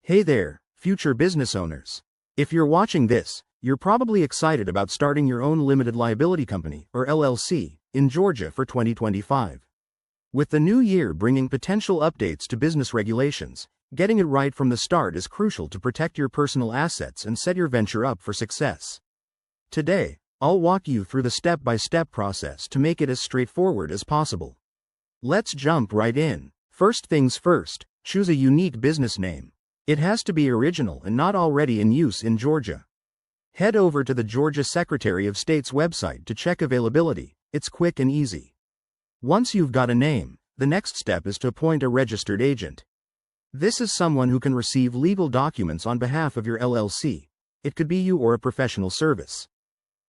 Hey there, future business owners. If you're watching this, you're probably excited about starting your own limited liability company, or LLC, in Georgia for 2025. With the new year bringing potential updates to business regulations, getting it right from the start is crucial to protect your personal assets and set your venture up for success. Today, I'll walk you through the step-by-step process to make it as straightforward as possible. Let's jump right in. First things first, choose a unique business name. It has to be original and not already in use in Georgia. Head over to the Georgia Secretary of State's website to check availability. It's quick and easy. Once you've got a name, the next step is to appoint a registered agent. This is someone who can receive legal documents on behalf of your LLC. It could be you or a professional service.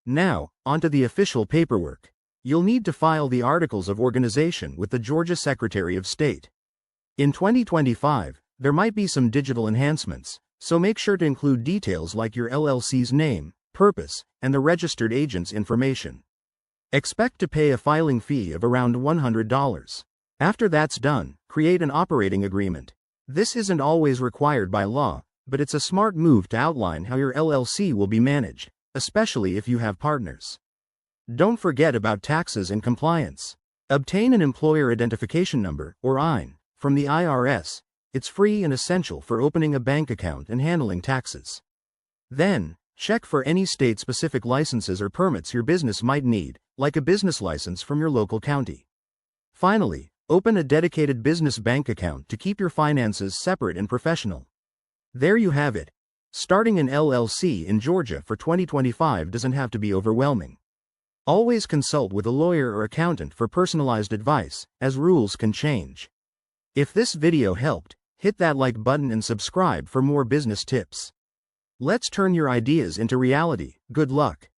Now, onto the official paperwork. You'll need to file the Articles of Organization with the Georgia Secretary of State. In 2025, there might be some digital enhancements, so make sure to include details like your LLC's name, purpose, and the registered agent's information. Expect to pay a filing fee of around $100. After that's done, create an operating agreement. This isn't always required by law, but it's a smart move to outline how your LLC will be managed, especially if you have partners. Don't forget about taxes and compliance. Obtain an Employer Identification Number, or EIN, from the IRS. It's free and essential for opening a bank account and handling taxes. Then, check for any state-specific licenses or permits your business might need, like a business license from your local county. Finally, open a dedicated business bank account to keep your finances separate and professional. There you have it. Starting an LLC in Georgia for 2025 doesn't have to be overwhelming. Always consult with a lawyer or accountant for personalized advice, as rules can change. If this video helped, hit that like button and subscribe for more business tips. Let's turn your ideas into reality. Good luck.